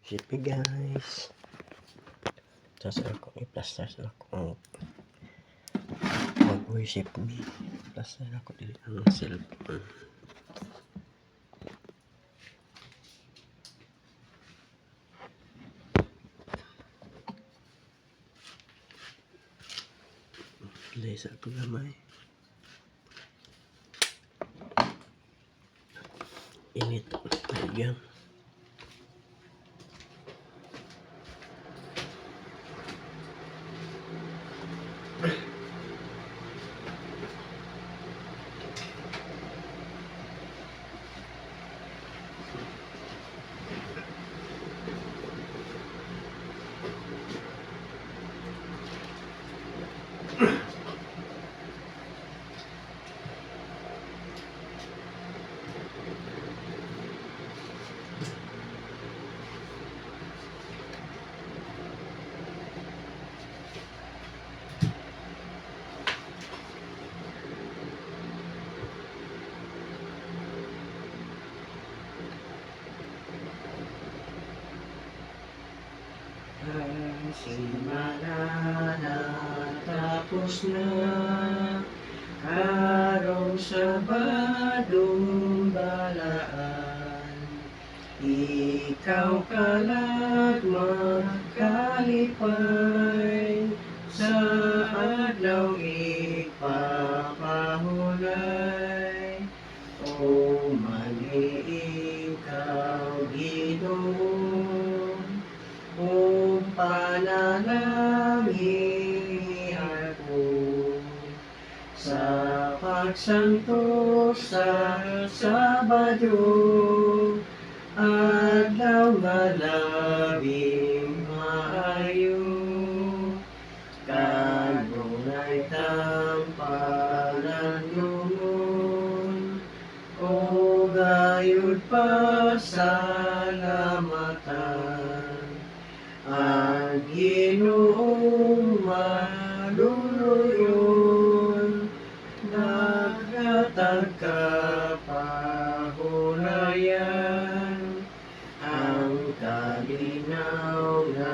GP guys. Tapos ako i-plaster sa ako mag-worship me. Plaster ako dili ang cellphone. Laser ko gamay. Init. Ayan. Simana na tapos na karong Sabadong balaan, ikaw kalag magkalipay sa adlaw ipapahulay. O mali ikaw Ginoo, o panalangin ako sa pagsanto sa Sabado, adlaw nga labing maayo, kanunay tampalan noon, o gayud pa salamatan. Ang Ginoong maluluyon, naghatag kapahulayan, ang kalinaw na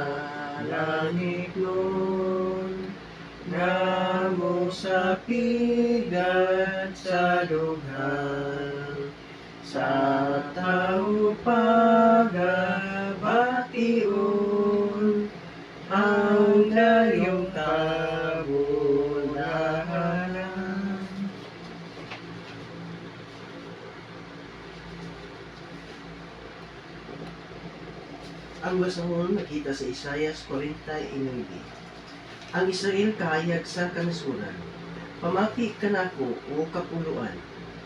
langit nun, namo sa pigat sa dughan, sa tao pagabation, ang dayong kabunahanan. Ang basahon nakita sa Isaias 49. Ang Israel kahayag sa kanasuran, pamati ka nako o kapuluan,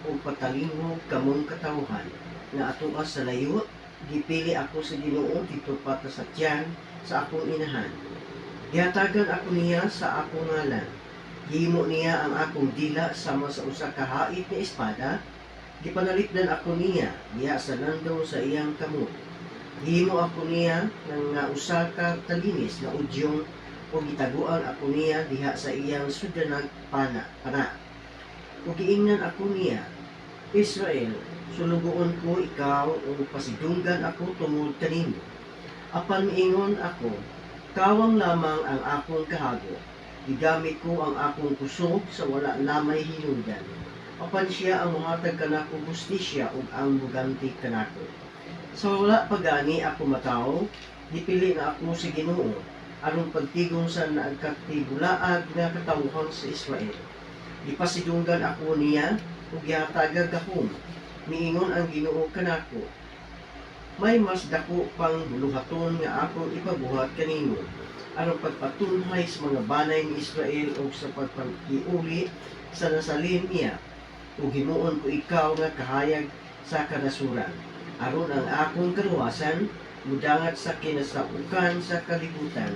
o patalingog kamong katawhan, nga atoa sa layo, gipili ako sa Ginoo dito pata sa tiyan sa akong inahan. Gihatagan ako niya sa akong ngalan. Gihimo niya ang akong dila sama sa usa ka hait nga espada. Gipanalipdan ako niya diha sa landong sa iyang kamot. Gihimo ako niya ng nga usa ka talinis na udyong, o gitaguan ako niya diha sa iyang sudanag pana. O giingnan ako niya, Israel, sulugoon ko ikaw, o pasidunggan ako tungod kanimo. Apan miingon ako, kawang lamang ang akong kahago, igamit ko ang akong kusog sa wala lamay hinungdan. Apan siya ang muhatag kanako hustisya ug ang muganti kanako. Sa wala pagani ako mataw, dipili na ako sa Ginoo, aron pagtigong sa nagkatibulaag nga katawhan sa Israel. Ipasidunggan ako niya, ug gihatagag ako, miingon ang Ginoo kanako, may mas dako pang buluhaton nga akong ipabuhat kanimo, aron pagpatunhay sa mga banay ni Israel o sa pagpag-iuli sa nasalin niya, ug himuon ko ikaw nga kahayag sa kanasuran, aron ang akong kaluwasan mudangat sa kinasaukan sa kalibutan.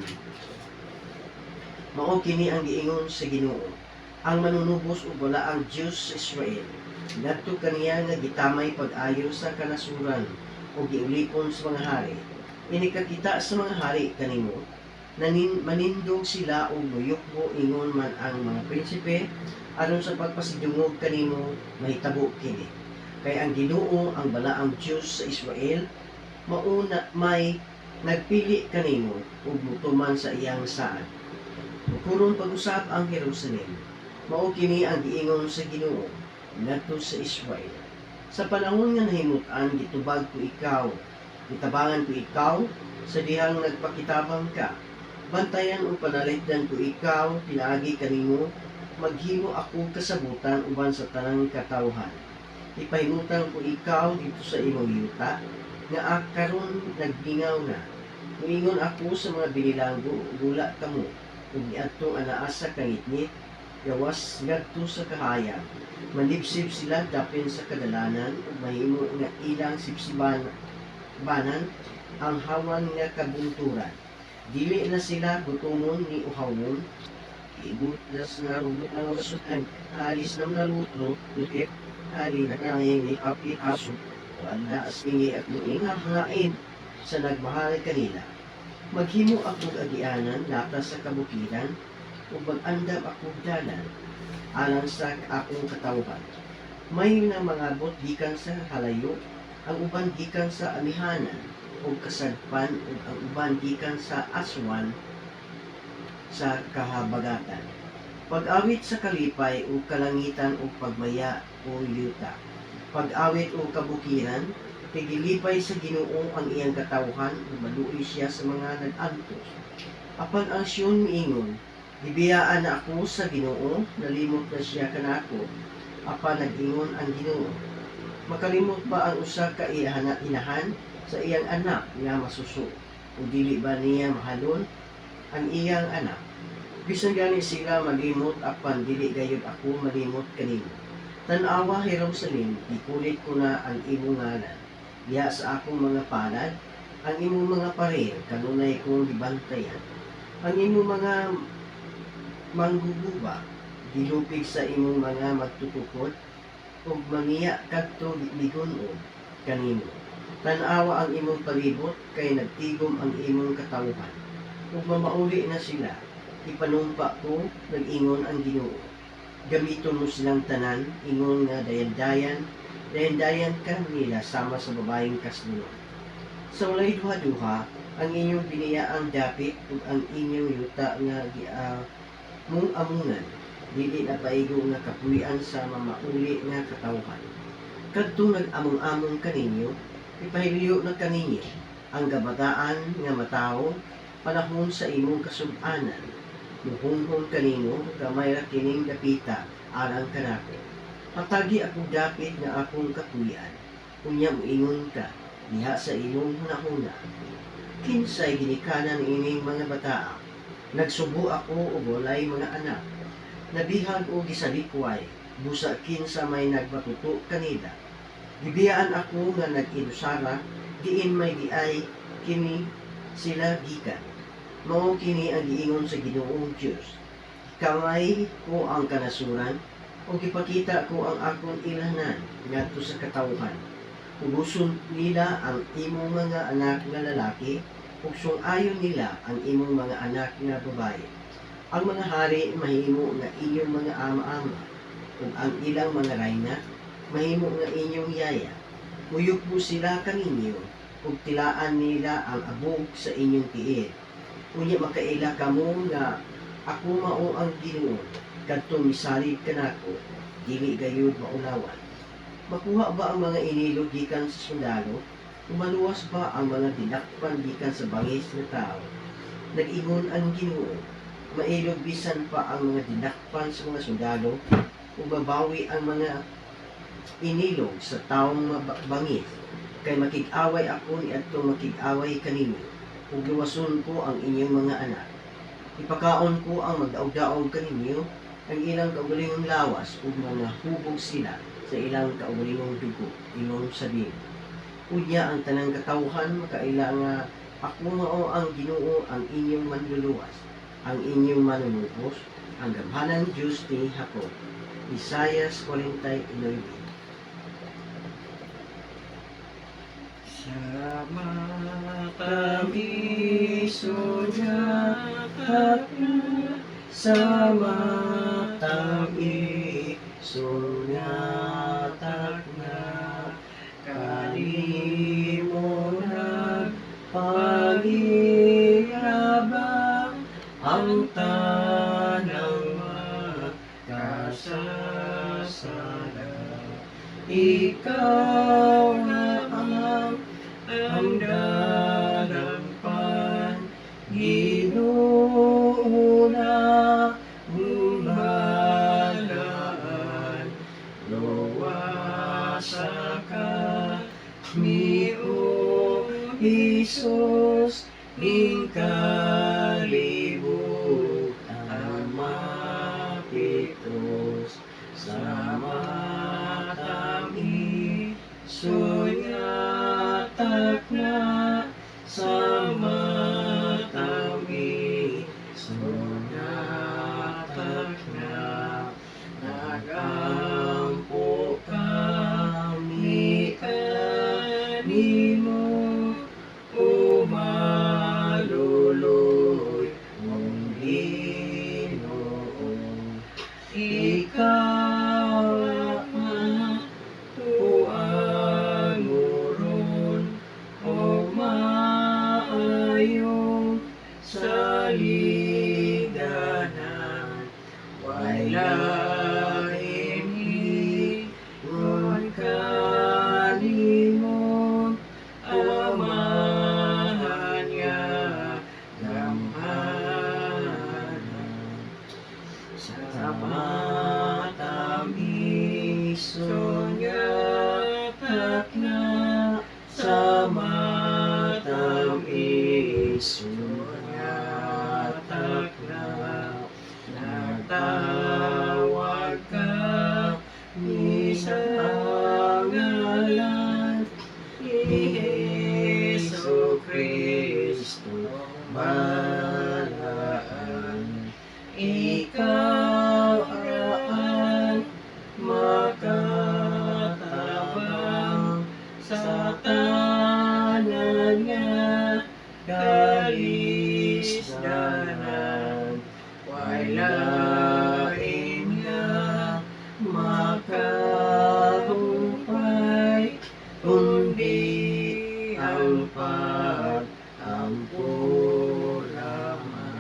Mao kini ang giingon sa Ginoo, ang manunubos ug wala ang Dios sa Israel. Ngadto kaniya nga gitamay pag-ayo sa kanasuran o giulikon sa mga hari. Inikakita sa mga hari kanimo, manindog sila o luyok ingon man ang mga prinsipe, aron sa pagpasidungog kanimo mahitabo kini. Kay ang Ginoo ang balaang Dios sa Israel, mauna may nagpili kanimo ug mutuman sa iyang saad. Kuron pag-usab ang Jerusalem, mao kini ang giingon sa Ginoo ngadto sa Israel. Sa panahon nga nahimutan gitubag ko ikaw, gitabangan ko ikaw sa dihang nagpakitabang ka. Bantayan o panalagdan ko ikaw, pinaagi kanimo, maghimo ako kasabutan uban sa tanang katawhan. Ipahimutan ko ikaw dito sa imong yuta, nga karon nagbingaw na. Muingon ako sa mga binilanggo, gula kamo, ug niadtong anaasa kangitngit, gawas ngadto sa kahayag. Manibsib sila dapin sa kadalanan, ug mahimo nga ilang sipsibanan ang hawan nga kabunturan. Dili na sila gutumon ni uhawon, ibutlas nga rugot ang masukan, alis ng nalutro, lukip, ali na kanging ikapit aso, wala asingi at muingang hangain sa nagmahal kanila. Maghimo akong agianan latas sa kabukiran, o mag-andam akong dalan, alang sa akong katawhan. May na mga bot gikan sa halayo, ang uban gikan sa amihanan, o kasadpan, o ang uban gikan sa aswan sa kahabagatan. Pag-awit sa kalipay o kalangitan o pagmaya o yuta. Pag-awit o kabukiran, tigilipay sa Ginoo ang iyang katawhan, o maluoy siya sa mga nag-antos. Apan ang Siyon miingon, gibiyaan na ako sa Ginoo, nalimot na siya kanako. Apan nag-ingon ang Ginoo, makalimot ba ang usa ka inahan sa iyang anak nga masuso? O dili ba niya mahalon ang iyang anak? Bisan gani sila malimot, apan dili gayud ako malimot kanimo. Tan-awa Jerusalem, ikulit ko na ang imong ngalan. Diha sa akong mga palad, ang imong mga parer, kanunay kong gibantayan. Ang imong mga mangguguba, dilupig sa imong mga magtutukod, ug mangiya kadto ligon-on kanimo. Tan-awa ang imong palibot, kay nagtigom ang imong katawhan. Ug mamauli na sila, ipanumpa ko, nag-ingon ang Ginoo. Gamiton mo silang tanan, ingon nga dayan ka nila sama sa babaeng kaslunan. Sa walay duha-duha, ang inyong biniyaang dapit ug ang inyong yuta nga mong amungan, dili na paigo nga kapuy-an sa mamauli nga katawhan. Kadto nag-among-among kaninyo, ipahiliyo na kaninyo ang gabataan nga matawo, panahon sa imong kasub-anan. Muhunghon kanino, gamay ra kining dapita, alang kanako. Patagi akong dapit nga akong kapuy-an, unya moingon ka, diha sa imong hunahuna. Kinsay ginikanan ining mga bataa, nagsubo ako og walay mga anak. Nabihag o gisalikway, busa kinsa may nagbatuto kanila. Gibiyaan ako nga nag-inusara, diin may diay kini sila gikan. Mao kini ang giingon sa Ginoong Diyos. Kamay ko ang kanasuran, o gipakita ko ang akong ilahanan ngadto sa katawhan. Ubuson nila ang imong mga anak nga lalaki, ug sung-ayon nila ang imong mga anak nga babaye. Ang mga hari mahimo nga inyong mga ama-ama, ug ang ilang mga rayna mahimo nga inyong yaya. Uyok mo sila kaninyo, ug tilaan nila ang abog sa inyong tiil. Unya makaila kamo nga ako mao ang Ginoo, kadtong misalib kanako, dili gayud maunawan. Makuha ba ang mga inilo gikan sa sundalo? Umaluwas ba ang mga dinakpan gikan sa bangis na tao? Nag-ingon ang Ginoo, mailog bisan pa ang mga dinakpan sa mga sundalo, ubabawi ang mga inilog sa taong bangis. Kay makig-away ako ni adtong makig-away kanimo, ug luwason ko ang inyong mga anak. Ipakaon ko ang magdaog-daog kaninyo, ang ilang kaugalingong lawas, ug mga hubog sila sa ilang kaugalingong dugo, imong sabihin. Unya ang tanang katawhan, makaila nga ako mao ang Ginoo, ang inyong manluluwas, ang inyong manunubos, ang gamhanan Diyos ni Jacob. Isaias 49. Sama kami sunyakap na, Sama kami sunyatak na, kanimo na Panginoon. tanang makasasala. Ikaw na ang dalampan, Ginoo na humalaan. Luwasa ka, miyo Jesus, ning kalibutan mapitos sa matami, sunyatak na sa matami, sunyatak na nagampo kami kanimo, umaluluy mong Ginoo. Ikaw ang tuanguron o maayong saliganan, wala ingon kanimo, amahan niya gamhanan. Sa matami, sunyatak na sa matami, sunyatak na natawag ka ni sa ngalan ni Hesu Kristo balaan. Ikaw ang makatabang sa tanan nga kalisdanan, walain nga makahumpay kundi ang pag-ampo lamang.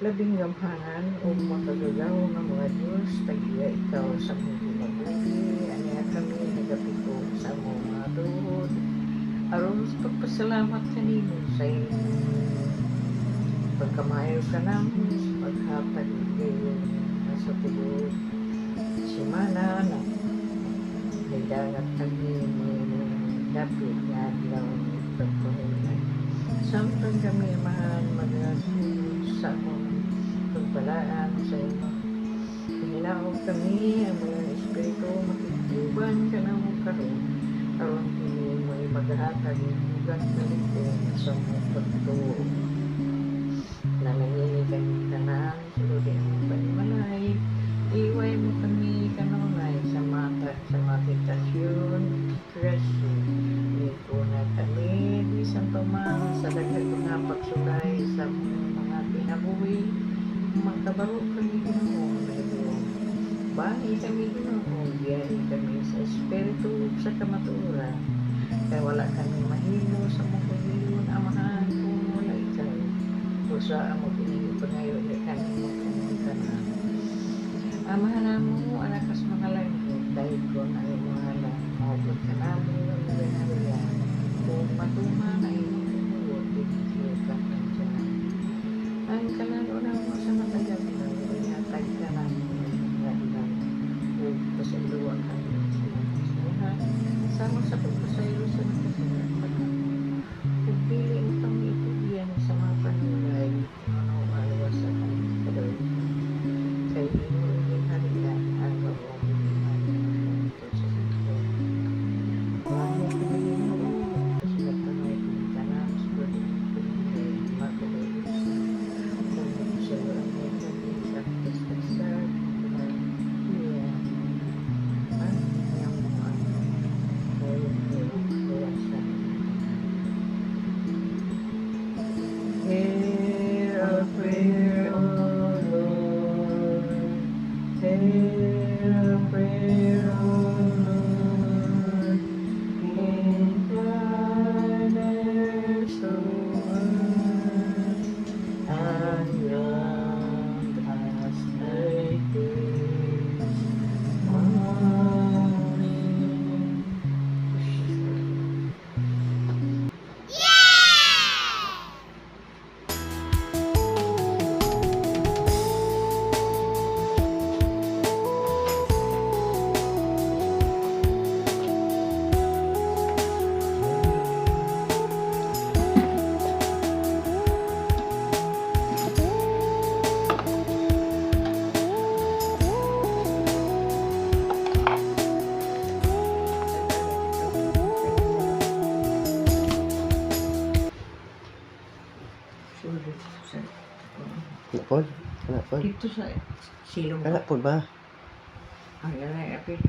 Labing gamhanan o makagalaw ng mga Diyos, tagiya ikaw sa mong ginabuhi, aniya kami nagapiko sa mong mga tuhod, aron sa pagpasalamat kanino sa inyo. Pagkamayo ka namin sa paghatag kayo nasa tulog, simana na nidagat kami ni dapit nga adlaw ni pagpahunan. Samtang kami mahan magasulod sa mong pagbalaan sa inyo. Hinaog kami ang mga espiritu makikituban ka na mo karon, aron kini mo maghatag ng ugat na likod sa mong pagtuo. Nanangini kami tanan, sulodin mo panimalay, iway mo kami kanunay sa meditasyon, Kristo. Iko na kami, di Santo Man, sa dagdag na pagsulay sa mga pinabuhi, magkabaro kami Ginoo na Ginoo. Bahay kami Ginoo, biyahe kami sa espiritu sa kamaturan, kaya wala kami mahilo sa mga paghiyon, amahan kung wala ikaw. Usa mo pinili pangayon na kami mo kanang amahan mo, anak kas mga langit, dahil ko na yung mga lang, maubod ka namin yung mga kung matuma na yung tumuot, hindi ka kanyan. Ang kanano na mo sa matagal na, ihatag ka namin yung mga ilang, kung pasaluan ka namin sa mga suhan, sama sa pagpasayo sa mga suhan, kung pili mo kami itubiyan sa mga panulay, ano malawas sa kami kadoy, kay ino yung harian, ang gawang ang ito sa ito. Mahal ko na yun mo, kasi nagtanay kong tanan, siguro kung makuloy kung sa ang may kami sa kastasag, iya, ang mga kaya pod? Kana pod? Dito sa silong Kana pod ba? Ay, ay, apit.